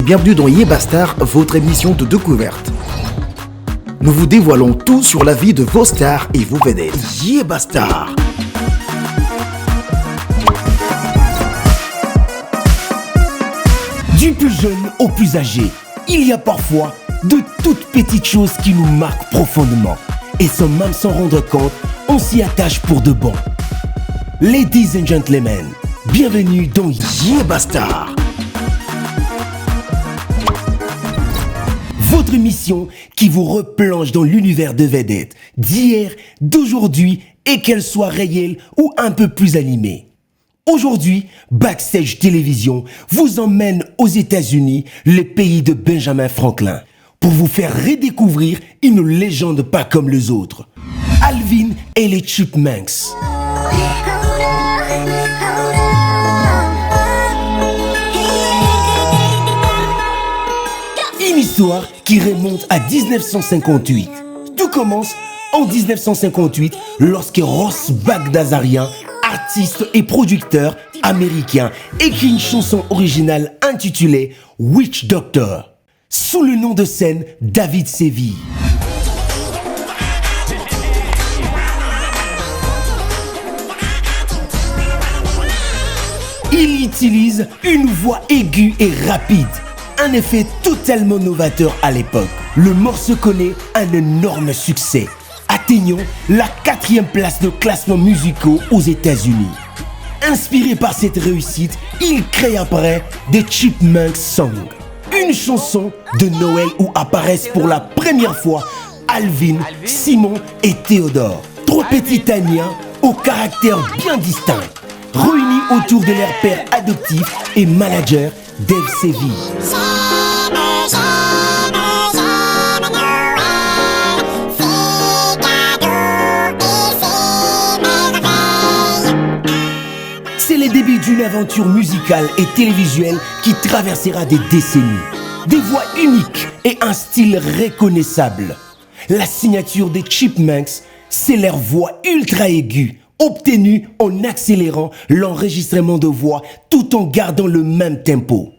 Bienvenue dans Yébastar, votre émission de découverte. Nous vous dévoilons tout sur la vie de vos stars et vos vedettes. Yébastar. Du plus jeune au plus âgé, il y a parfois de toutes petites choses qui nous marquent profondément. Et sans même s'en rendre compte, on s'y attache pour de bon. Ladies and gentlemen, bienvenue dans Yébastar. Votre émission qui vous replonge dans l'univers de vedettes d'hier, d'aujourd'hui et qu'elles soient réelles ou un peu plus animées. Aujourd'hui, Backstage Télévision vous emmène aux États-Unis, le pays de Benjamin Franklin, pour vous faire redécouvrir une légende pas comme les autres. Alvin et les Chipmunks. Une histoire qui remonte à 1958. Tout commence en 1958 lorsque Ross Bagdasarian, artiste et producteur américain, écrit une chanson originale intitulée Witch Doctor, sous le nom de scène David Seville. Il utilise une voix aiguë et rapide, un effet totalement novateur à l'époque. Le morceau connaît un énorme succès, atteignant la 4e place de classement musicaux aux États-Unis. Inspiré par cette réussite, il crée après des Chipmunks Song, une chanson de Noël où apparaissent pour la première fois Alvin, Simon et Théodore, trois petits Italiens au caractère bien distinct, réunis autour de leur père adoptif et manager Dave Seville. C'est le début d'une aventure musicale et télévisuelle qui traversera des décennies. Des voix uniques et un style reconnaissable. La signature des Chipmunks, c'est leur voix ultra aiguë, obtenue en accélérant l'enregistrement de voix tout en gardant le même tempo.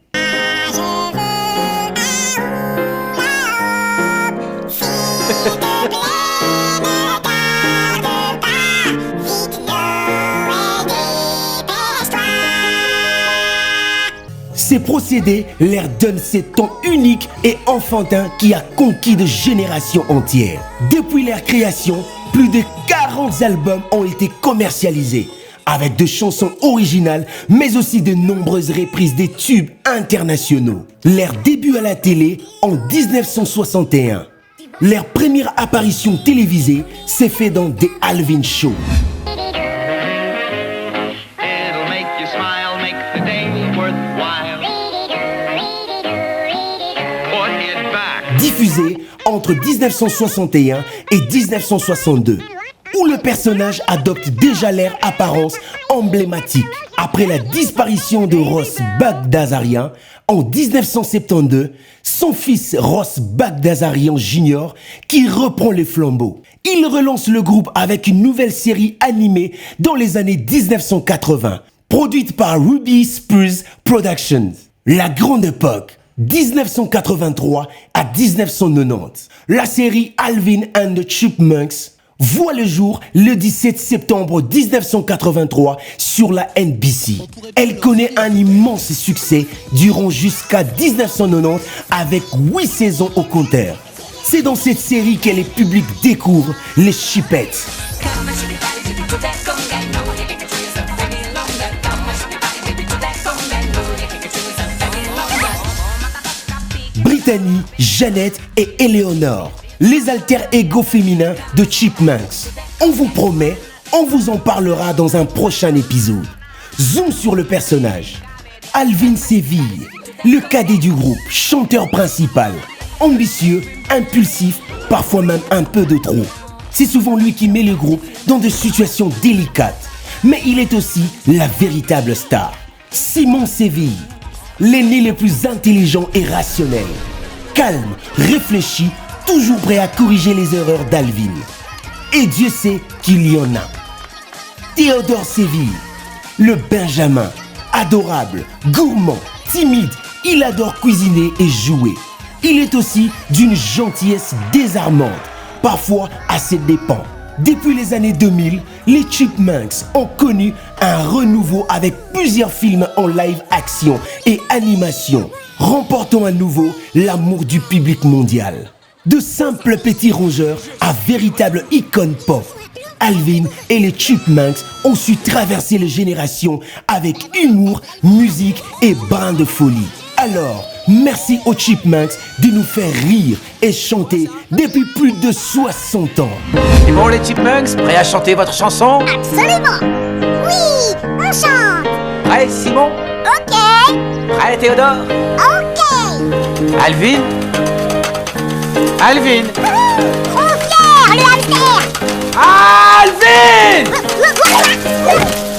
Ces procédés leur donnent ce ton unique et enfantin qui a conquis de générations entières. Depuis leur création, plus de 40 albums ont été commercialisés, avec de chansons originales, mais aussi de nombreuses reprises des tubes internationaux. Leur début à la télé en 1961. Leur première apparition télévisée s'est faite dans The Alvin Show. Diffusé entre 1961 et 1962, où le personnage adopte déjà leur apparence emblématique. Après la disparition de Ross Bagdasarian en 1972, son fils Ross Bagdasarian Jr. qui reprend les flambeaux. Il relance le groupe avec une nouvelle série animée dans les années 1980, produite par Ruby Spruce Productions. La Grande Époque, 1983 à 1990. La série Alvin and the Chipmunks voit le jour le 17 septembre 1983 sur la NBC. Elle connaît un immense succès durant jusqu'à 1990 avec 8 saisons au compteur. C'est dans cette série que les publics découvrent les Chipettes. Brittany, Jeannette et Eleanor, les alter-ego féminins de Chipmunks. On vous promet, on vous en parlera dans un prochain épisode. Zoom sur le personnage. Alvin Seville, le cadet du groupe, chanteur principal. Ambitieux, impulsif, parfois même un peu de trop. C'est souvent lui qui met le groupe dans des situations délicates. Mais il est aussi la véritable star. Simon Seville, l'aîné le plus intelligent et rationnel. Calme, réfléchi, toujours prêt à corriger les erreurs d'Alvin. Et Dieu sait qu'il y en a. Théodore Seville, le Benjamin, adorable, gourmand, timide Il adore cuisiner et jouer. Il est aussi d'une gentillesse désarmante, parfois à ses dépens. Depuis les années 2000, les Chipmunks ont connu un renouveau avec plusieurs films en live action et animation, remportant à nouveau l'amour du public mondial. De simples petits rongeurs à véritables icônes pop, Alvin et les Chipmunks ont su traverser les générations avec humour, musique et brin de folie. Alors, merci aux Chipmunks de nous faire rire et chanter depuis plus de 60 ans. C'est bon les Chipmunks, prêts à chanter votre chanson? Absolument. Oui, on chante. Prêt Simon? Ok. Prêt Théodore? Ok. Alvin? Alvin? Trop fier, le hamster. Alvin! Voilà.